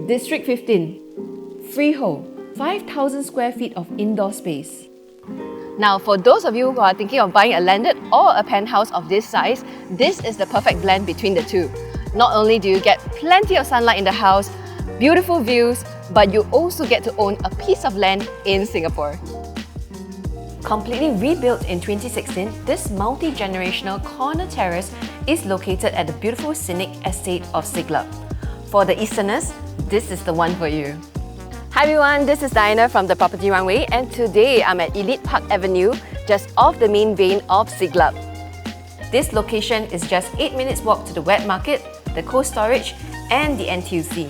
District 15, freehold, 5,000 square feet of indoor space. Now, for those of you who are thinking of buying a landed or a penthouse of this size, this is the perfect blend between the two. Not only do you get plenty of sunlight in the house, beautiful views, but you also get to own a piece of land in Singapore. Completely rebuilt in 2016, this multi-generational corner terrace is located at the beautiful scenic estate of Siglap. For the Easterners, this is the one for you. Hi everyone, this is Diana from the Property Runway, and today I'm at Elite Park Avenue, just off the main vein of Siglap. This location is just 8 minutes walk to the wet market, the cold storage and the NTUC.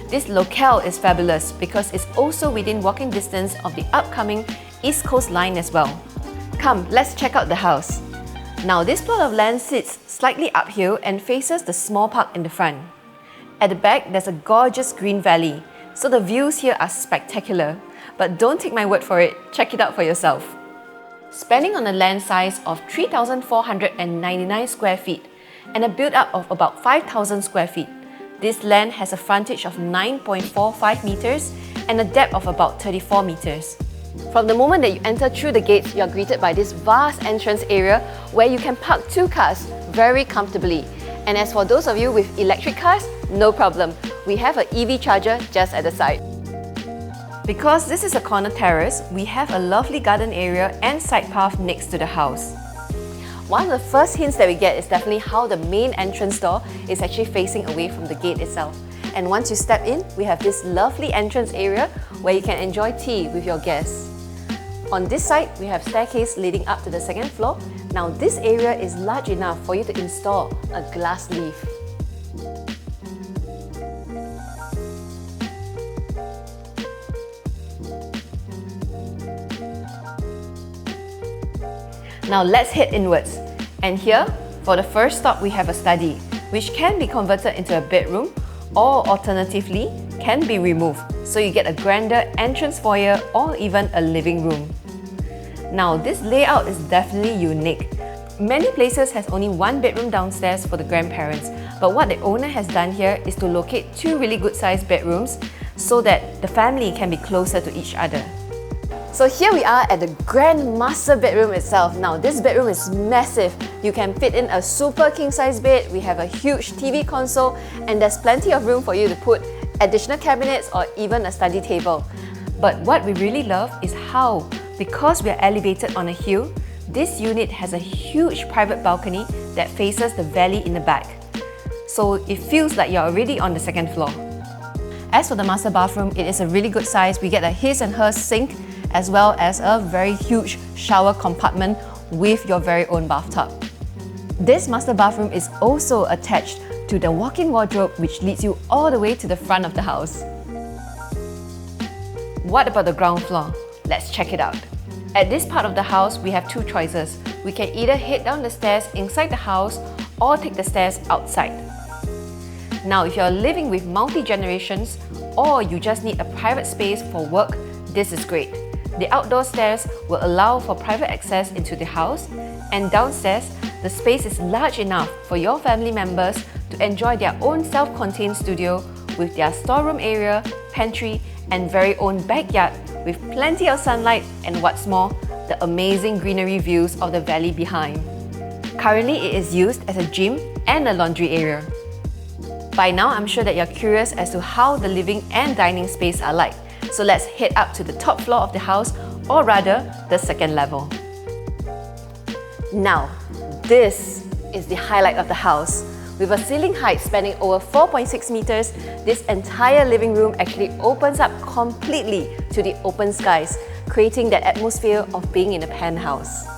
This locale is fabulous because it's also within walking distance of the upcoming East Coast Line as well. Come, let's check out the house. Now this plot of land sits slightly uphill and faces the small park in the front. At the back, there's a gorgeous green valley, so the views here are spectacular. But don't take my word for it, check it out for yourself. Spending on a land size of 3,499 square feet and a build-up of about 5,000 square feet, this land has a frontage of 9.45 meters and a depth of about 34 meters. From the moment that you enter through the gates, you're greeted by this vast entrance area where you can park 2 cars very comfortably. And as for those of you with electric cars, no problem. We have an EV charger just at the side. Because this is a corner terrace, we have a lovely garden area and side path next to the house. One of the first hints that we get is definitely how the main entrance door is actually facing away from the gate itself. And once you step in, we have this lovely entrance area where you can enjoy tea with your guests. On this side, we have staircase leading up to the second floor. Now this area is large enough for you to install a glass leaf. Now let's head inwards. And here, for the first stop, we have a study, which can be converted into a bedroom or alternatively can be removed, so you get a grander entrance foyer or even a living room. Now this layout is definitely unique. Many places has only 1 bedroom downstairs for the grandparents, but what the owner has done here is to locate 2 really good sized bedrooms so that the family can be closer to each other. So here we are at the grand master bedroom itself. Now this bedroom is massive. You can fit in a super king size bed, we have a huge TV console, and there's plenty of room for you to put additional cabinets or even a study table. But what we really love is how, because we are elevated on a hill, this unit has a huge private balcony that faces the valley in the back. So it feels like you're already on the second floor. As for the master bathroom, it is a really good size. We get a his and her sink as well as a very huge shower compartment with your very own bathtub. This master bathroom is also attached to the walk-in wardrobe, which leads you all the way to the front of the house. What about the ground floor? Let's check it out. At this part of the house, we have 2 choices. We can either head down the stairs inside the house or take the stairs outside. Now, if you're living with multi-generations or you just need a private space for work, this is great. The outdoor stairs will allow for private access into the house, and downstairs, the space is large enough for your family members to enjoy their own self-contained studio with their storeroom area, pantry, and very own backyard with plenty of sunlight and what's more, the amazing greenery views of the valley behind. Currently, it is used as a gym and a laundry area. By now, I'm sure that you're curious as to how the living and dining space are like. So let's head up to the top floor of the house, or rather, the second level. Now, this is the highlight of the house. With a ceiling height spanning over 4.6 meters, this entire living room actually opens up completely to the open skies, creating that atmosphere of being in a penthouse.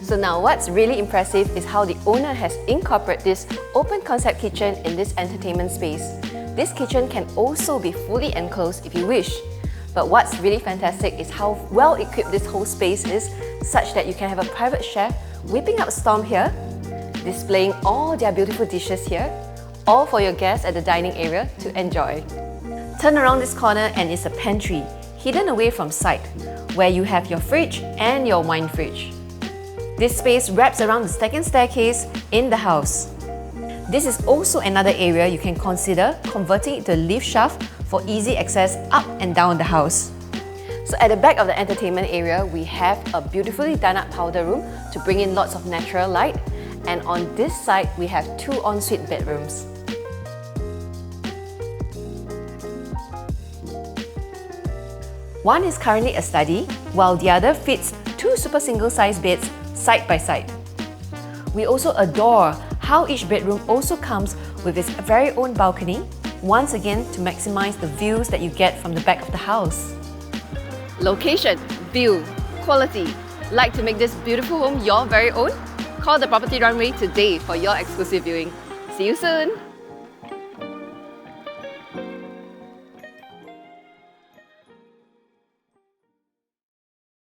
So now what's really impressive is how the owner has incorporated this open concept kitchen in this entertainment space. This kitchen can also be fully enclosed if you wish. But what's really fantastic is how well equipped this whole space is, such that you can have a private chef whipping up a storm here, displaying all their beautiful dishes here, all for your guests at the dining area to enjoy. Turn around this corner and it's a pantry, hidden away from sight. where you have your fridge and your wine fridge. This space wraps around the second staircase in the house. This is also another area you can consider converting into a lift shaft for easy access up and down the house. So at the back of the entertainment area, we have a beautifully done up powder room to bring in lots of natural light. And on this side, we have 2 ensuite bedrooms. One is currently a study, while the other fits 2 super single-size beds side by side. We also adore how each bedroom also comes with its very own balcony, once again to maximize the views that you get from the back of the house. Location, view, quality. Like to make this beautiful home your very own? Call the Property Runway today for your exclusive viewing. See you soon!